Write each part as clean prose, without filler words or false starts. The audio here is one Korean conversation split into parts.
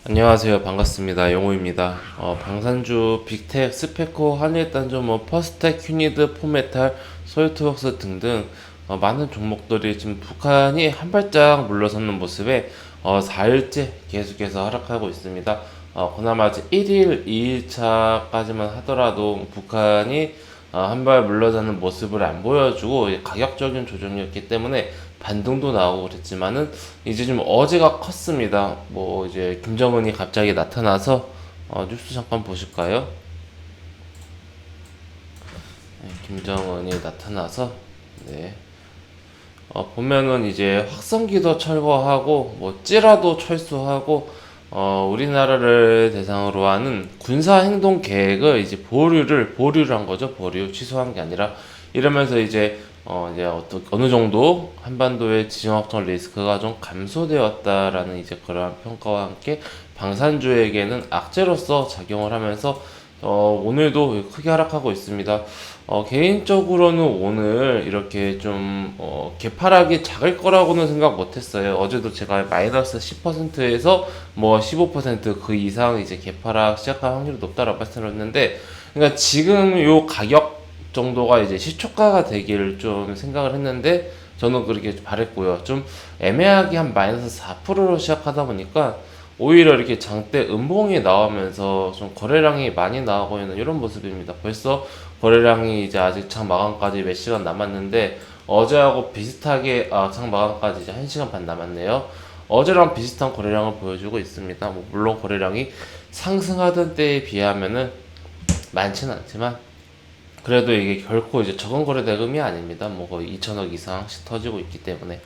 안녕하세요. 반갑습니다. 용호입니다. 방산주, 빅텍, 스페코, 한일단조, 퍼스텍, 휴니드, 포메탈, 소유투웍스 등등 많은 종목들이 지금 북한이 한 발짝 물러서는 모습에 4일째 계속해서 하락하고 있습니다. 그나마 이제 1일, 2일차까지만 하더라도 북한이 한 발 물러서는 모습을 안 보여주고 가격적인 조정이었기 때문에 반등도 나오고 그랬지만은 이제 좀 어제가 컸습니다. 뭐 이제 김정은이 갑자기 나타나서 뉴스 잠깐 보실까요? 네, 김정은이 나타나서 네. 보면은 이제 확성기도 철거하고 뭐 찌라도 철수하고 우리나라를 대상으로 하는 군사 행동 계획을 이제 보류를 한 거죠. 보류 취소한 게 아니라 이러면서 이제 어느 정도 한반도의 지정 확정 리스크가 좀 감소되었다라는 이제 그러한 평가와 함께 방산주에게는 악재로서 작용을 하면서 오늘도 크게 하락하고 있습니다. 개인적으로는 오늘 이렇게 좀 개파락이 작을 거라고는 생각 못했어요. 어제도 제가 마이너스 10%에서 뭐 15%그 이상 이제 개파락 시작할 확률이 높다라고 말씀드렸는데, 그러니까 지금 요 가격 정도가 이제 시초가가 되기를 좀 생각을 했는데 저는 그렇게 바랬고요. 좀 애매하게 한 마이너스 4%로 시작하다 보니까 오히려 이렇게 장대 음봉이 나오면서 좀 거래량이 많이 나오고 있는 이런 모습입니다. 벌써 거래량이 이제 아직 장 마감까지 몇 시간 남았는데 어제하고 비슷하게 장 마감까지 이제 1시간 반 남았네요. 어제랑 비슷한 거래량을 보여주고 있습니다. 뭐 물론 거래량이 상승하던 때에 비하면은 많지는 않지만 그래도 이게 결코 이제 적은 거래 대금이 아닙니다. 뭐 거의 2천억 이상씩 터지고 있기 때문에.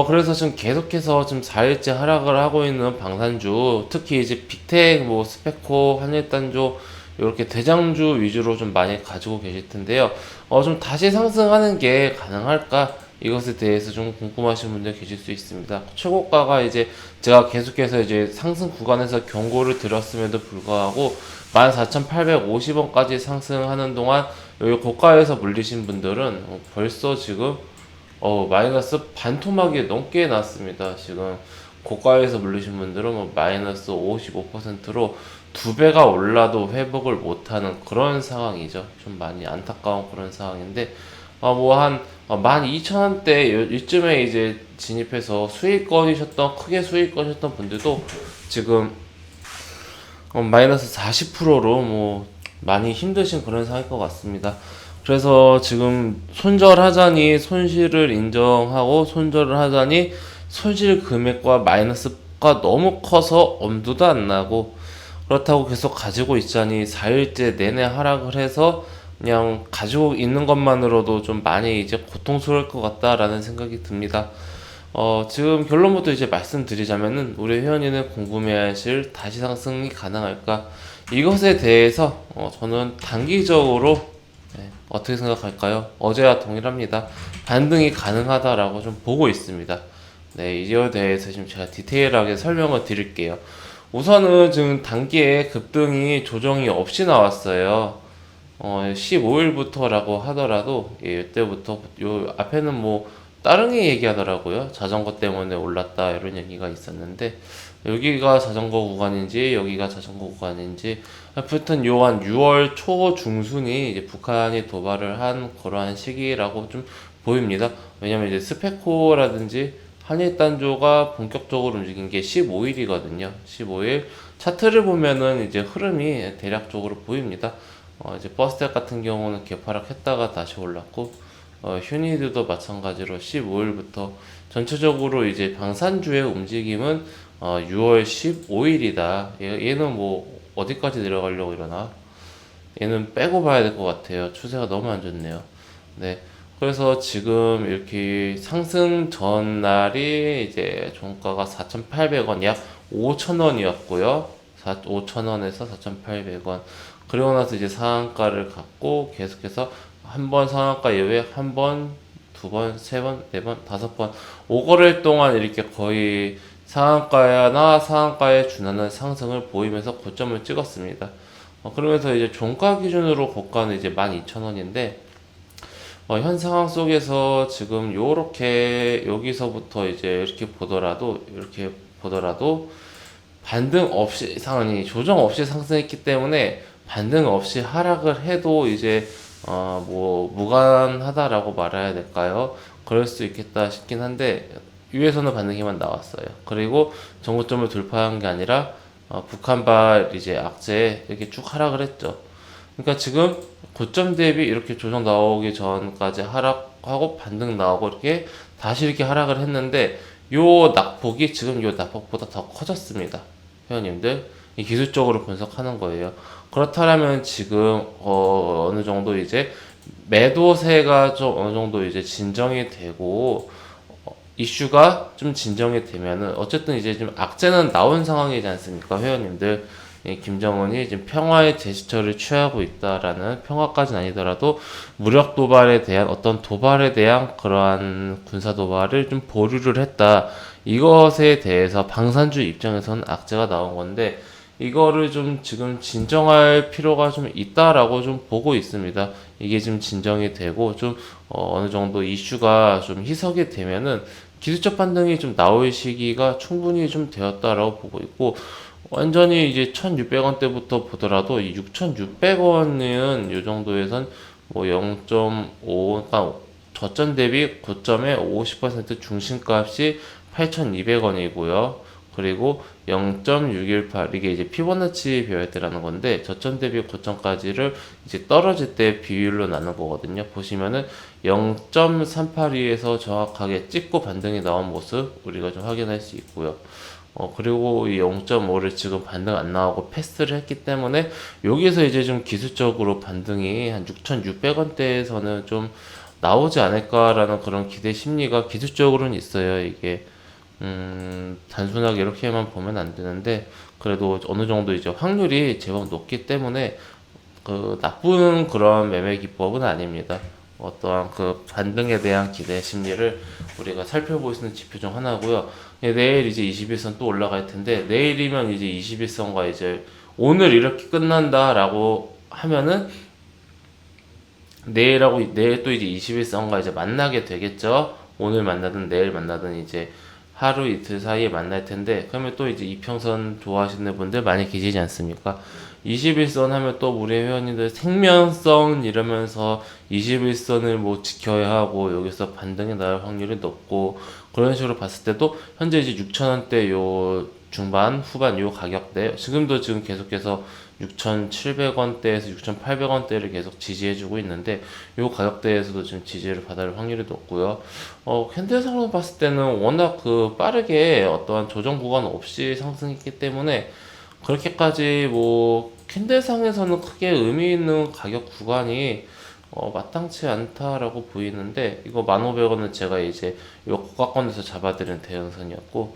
그래서 지금 계속해서 지금 4일째 하락을 하고 있는 방산주, 특히 이제 빅텍, 뭐 스페코, 한일단조, 이렇게 대장주 위주로 좀 많이 가지고 계실 텐데요. 좀 다시 상승하는 게 가능할까? 이것에 대해서 좀 궁금하신 분들 계실 수 있습니다. 최고가가 이제 제가 계속해서 이제 상승 구간에서 경고를 드렸음에도 불구하고 14,850원까지 상승하는 동안 여기 고가에서 물리신 분들은 벌써 지금 마이너스 반토막이 넘게 났습니다. 지금 고가에서 물리신 분들은 뭐 마이너스 55%로 두 배가 올라도 회복을 못하는 그런 상황이죠. 좀 많이 안타까운 그런 상황인데, 뭐 한 12,000원대 이쯤에 이제 진입해서 크게 수익 거셨던 분들도 지금 마이너스 40%로 뭐 많이 힘드신 그런 상황일 것 같습니다. 그래서 지금 손절하자니 손실을 인정하고 손절을 하자니 손실 금액과 마이너스가 너무 커서 엄두도 안 나고, 그렇다고 계속 가지고 있자니 4일째 내내 하락을 해서 그냥 가지고 있는 것만으로도 좀 많이 이제 고통스러울 것 같다라는 생각이 듭니다. 지금 결론부터 이제 말씀드리자면은 우리 회원님은 궁금해하실 다시 상승이 가능할까? 이것에 대해서 저는 단기적으로 어떻게 생각할까요? 어제와 동일합니다. 반등이 가능하다라고 좀 보고 있습니다. 네, 이에 대해서 지금 제가 디테일하게 설명을 드릴게요. 우선은 지금 단기에 급등이 조정이 없이 나왔어요. 15일부터라고 하더라도 이때부터 요 앞에는 뭐 따릉이 얘기하더라고요. 자전거 때문에 올랐다 이런 얘기가 있었는데 여기가 자전거 구간인지 여기가 자전거 구간인지 하여튼 요한 6월 초 중순이 이제 북한이 도발을 한 그러한 시기라고 좀 보입니다. 왜냐면 이제 스페코라든지 한일단조가 본격적으로 움직인 게 15일이거든요. 15일 차트를 보면은 이제 흐름이 대략적으로 보입니다. 이제 버스텍 같은 경우는 개파락했다가 다시 올랐고, 휴니드도 마찬가지로 15일부터 전체적으로 이제 방산주의 움직임은 6월 15일이다. 얘는 뭐 어디까지 내려가려고 이러나? 얘는 빼고 봐야 될 것 같아요. 추세가 너무 안 좋네요. 네. 그래서 지금 이렇게 상승 전날이 이제 종가가 4,800원, 약 5,000원이었고요. 5,000원에서 4,800원. 그리고 나서 이제 상한가를 갖고 계속해서 한 번 상한가 이후에 한 번, 두 번, 세 번, 네 번, 다섯 번, 5거래일 동안 이렇게 거의 상한가나 상한가에 준하는 상승을 보이면서 고점을 찍었습니다. 그러면서 이제 종가 기준으로 고가는 이제 12,000원인데, 현 상황 속에서 지금 요렇게 여기서부터 이제 이렇게 보더라도 반등 없이 상한이 조정 없이 상승했기 때문에 반등 없이 하락을 해도 이제 뭐 무관하다라고 말해야 될까요? 그럴 수 있겠다 싶긴 한데 위에서는 반등기만 나왔어요. 그리고 정고점을 돌파한 게 아니라 북한발 이제 악재 이렇게 쭉 하락을 했죠. 그러니까 지금 고점 대비 이렇게 조정 나오기 전까지 하락하고 반등 나오고 이렇게 다시 이렇게 하락을 했는데 요 낙폭이 지금 요 낙폭보다 더 커졌습니다. 회원님들 이 기술적으로 분석하는 거예요. 그렇다면 지금 어느 정도 이제 매도세가 좀 어느 정도 이제 진정이 되고 이슈가 좀 진정이 되면은 어쨌든 이제 좀 악재는 나온 상황이지 않습니까, 회원님들. 김정은이 지금 평화의 제스처를 취하고 있다라는, 평화까지는 아니더라도 무력 도발에 대한 어떤 도발에 대한 그러한 군사 도발을 좀 보류를 했다. 이것에 대해서 방산주 입장에서는 악재가 나온 건데 이거를 좀 지금 진정할 필요가 좀 있다라고 좀 보고 있습니다. 이게 좀 진정이 되고 좀 어느 정도 이슈가 좀 희석이 되면은 기술적 반등이 좀 나올 시기가 충분히 좀 되었다라고 보고 있고, 완전히 이제 1,600원대부터 보더라도 이 6,600원은 요 정도에선 뭐 0.5, 그러니까 저점 대비 고점의 50% 중심값이 8,200원이고요. 그리고 0.618 이게 이제 피보나치 비율대라는 건데 저점 대비 고점까지를 이제 떨어질 때 비율로 나눈 거거든요. 보시면은 0.382에서 정확하게 찍고 반등이 나온 모습 우리가 좀 확인할 수 있고요. 그리고 이 0.5를 지금 반등 안 나오고 패스를 했기 때문에 여기서 이제 좀 기술적으로 반등이 한 6,600원대에서는 좀 나오지 않을까라는 그런 기대 심리가 기술적으로는 있어요. 이게 단순하게 이렇게만 보면 안 되는데 그래도 어느 정도 이제 확률이 제법 높기 때문에 그 나쁜 그런 매매 기법은 아닙니다. 어떠한 그 반등에 대한 기대 심리를 우리가 살펴볼 수 있는 지표 중 하나고요. 내일 이제 21선 또 올라갈 텐데 내일이면 이제 21선과 이제 오늘 이렇게 끝난다라고 하면은 내일 또 이제 21선과 이제 만나게 되겠죠. 오늘 만나든 내일 만나든 이제 하루 이틀 사이에 만날 텐데 그러면 또 이제 이평선 좋아하시는 분들 많이 계시지 않습니까? 21선 하면 또 우리 회원님들 생명선 이러면서 21선을 뭐 지켜야 하고 여기서 반등이 나올 확률이 높고 그런 식으로 봤을 때도 현재 이제 6,000원대 요 중반 후반 요 가격대 지금도 지금 계속해서 6,700원대에서 6,800원대를 계속 지지해주고 있는데 요 가격대에서도 지금 지지를 받을 확률이 높고요. 캔들상으로 봤을 때는 워낙 그 빠르게 어떠한 조정 구간 없이 상승했기 때문에 그렇게까지 뭐 캔들상에서는 크게 의미 있는 가격 구간이 마땅치 않다라고 보이는데 이거 1,500원은 제가 이제 요 고가권에서 잡아드린 대응선이었고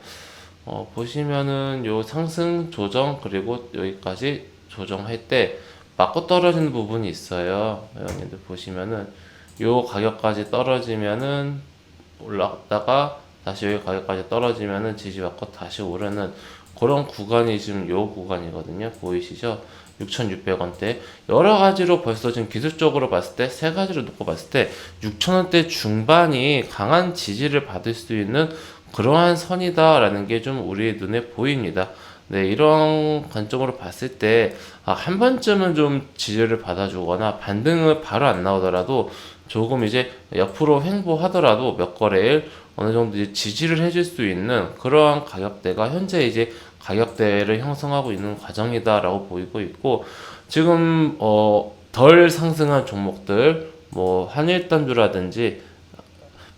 보시면은 요 상승 조정 그리고 여기까지 조정할 때 맞고 떨어지는 부분이 있어요. 여러분들 보시면은 요 가격까지 떨어지면은 올라갔다가 다시 여기 가격까지 떨어지면은 지지받고 다시 오르는 그런 구간이 지금 요 구간이거든요. 보이시죠? 6,600원대. 여러 가지로 벌써 지금 기술적으로 봤을 때, 세 가지로 놓고 봤을 때, 6,000원대 중반이 강한 지지를 받을 수 있는 그러한 선이다라는 게 좀 우리 눈에 보입니다. 네, 이런 관점으로 봤을 때, 한 번쯤은 좀 지지를 받아주거나 반등을 바로 안 나오더라도 조금 이제 옆으로 횡보하더라도 몇 거래일 어느 정도 이제 지지를 해줄 수 있는 그러한 가격대가 현재 이제 가격대를 형성하고 있는 과정이다라고 보이고 있고 지금 덜 상승한 종목들 뭐 한일단주라든지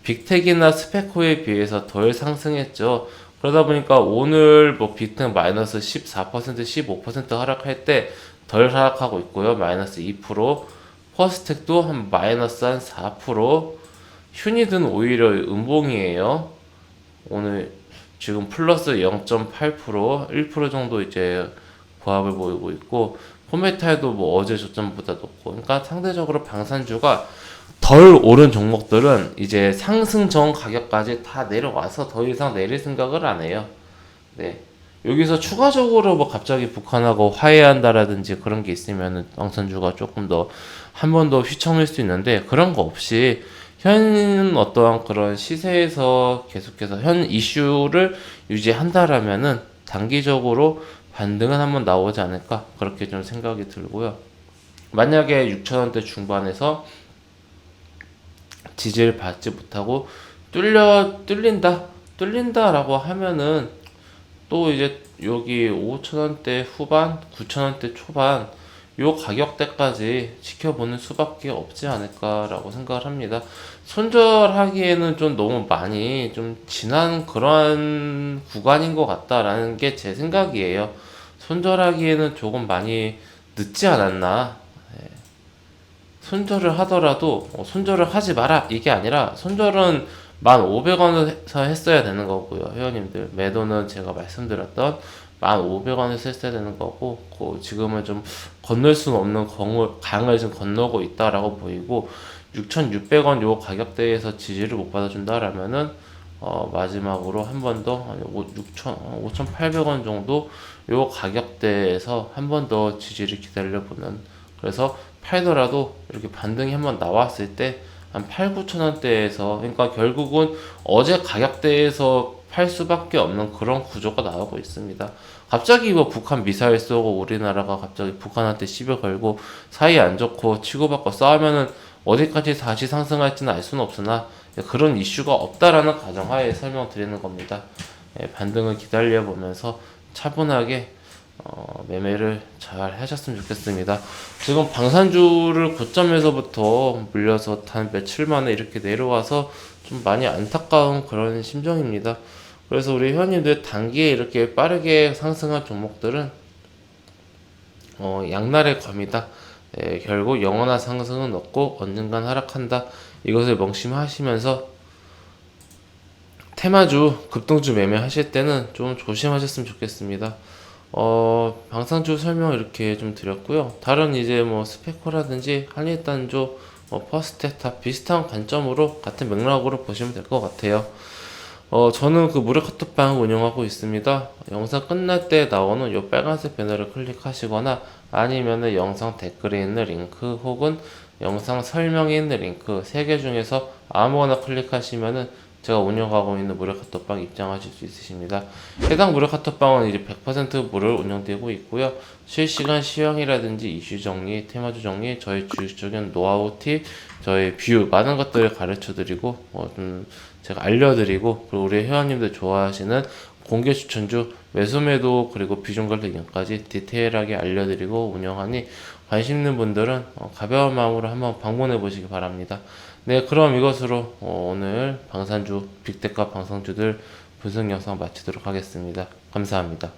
빅텍이나 스페코에 비해서 덜 상승했죠. 그러다 보니까 오늘 뭐 빅텍 마이너스 14%, 15% 하락할 때 덜 하락하고 있고요. 마이너스 2%. 퍼스텍도 한 마이너스 한 4%. 휴니든 오히려 음봉이에요. 오늘 지금 플러스 0.8%, 1% 정도 이제 보합을 보이고 있고 포메탈도 뭐 어제 저점보다 높고 그러니까 상대적으로 방산주가 덜 오른 종목들은 이제 상승 전 가격까지 다 내려와서 더 이상 내릴 생각을 안 해요. 네. 여기서 추가적으로 뭐 갑자기 북한하고 화해한다라든지 그런 게 있으면은 방산주가 조금 더 한 번 더 휘청일 수 있는데 그런 거 없이 현 어떠한 그런 시세에서 계속해서 현 이슈를 유지한다라면은 단기적으로 반등은 한번 나오지 않을까 그렇게 좀 생각이 들고요. 만약에 6,000원대 중반에서 지지를 받지 못하고 뚫린다라고 하면은 또 이제 여기 5,000원대 후반, 9,000원대 초반 요 가격대까지 지켜보는 수밖에 없지 않을까라고 생각을 합니다. 손절하기에는 좀 너무 많이 좀 지난 그런 구간인 것 같다라는 게 제 생각이에요. 손절하기에는 조금 많이 늦지 않았나. 손절을 하더라도 손절을 하지 마라 이게 아니라 손절은 1,500원에서 했어야 되는 거고요. 회원님들 매도는 제가 말씀드렸던 1,500원에서 했어야 되는 거고 지금은 좀 건널 수는 없는 강을 좀 건너고 있다라고 보이고 6,600원 요 가격대에서 지지를 못 받아준다라면은 마지막으로 한 번 더 5,800원 정도 요 가격대에서 한 번 더 지지를 기다려보는 그래서 팔더라도 이렇게 반등이 한번 나왔을 때 한 8, 9천 원대에서 그러니까 결국은 어제 가격대에서 팔 수밖에 없는 그런 구조가 나오고 있습니다. 갑자기 뭐 북한 미사일 쏘고 우리나라가 갑자기 북한한테 시비 걸고 사이 안 좋고 치고받고 싸우면은 어디까지 다시 상승할지는 알 수는 없으나 그런 이슈가 없다라는 가정하에 설명드리는 겁니다. 반등을 기다려 보면서 차분하게 매매를 잘 하셨으면 좋겠습니다. 지금 방산주를 고점에서부터 물려서 단 며칠 만에 이렇게 내려와서 좀 많이 안타까운 그런 심정입니다. 그래서 우리 회원님들 단기에 이렇게 빠르게 상승한 종목들은 양날의 검이다. 결국 영원한 상승은 없고 언젠간 하락한다. 이것을 명심하시면서 테마주, 급등주 매매하실 때는 좀 조심하셨으면 좋겠습니다. 방산주 설명 이렇게 좀 드렸고요. 다른 이제 뭐 스페코라든지 한일단조, 퍼스텍 다 비슷한 관점으로 같은 맥락으로 보시면 될 것 같아요. 저는 그 무료 카톡방 운영하고 있습니다. 영상 끝날 때 나오는 요 빨간색 배너를 클릭하시거나 아니면은 영상 댓글에 있는 링크 혹은 영상 설명에 있는 링크 3개 중에서 아무거나 클릭하시면은 제가 운영하고 있는 무료 카톡방 입장하실 수 있으십니다. 해당 무료 카톡방은 이제 100% 무료로 운영되고 있고요. 실시간 시황이라든지 이슈 정리, 테마주 정리, 저희 주식적인 노하우 팁, 저희 뷰 많은 것들을 가르쳐 드리고 좀 제가 알려드리고 그리고 우리 회원님들 좋아하시는 공개 추천주, 매수매도 그리고 비중 관리까지 디테일하게 알려드리고 운영하니 관심 있는 분들은 가벼운 마음으로 한번 방문해 보시기 바랍니다. 네, 그럼 이것으로 오늘 방산주, 빅테카 방산주들 분석 영상 마치도록 하겠습니다. 감사합니다.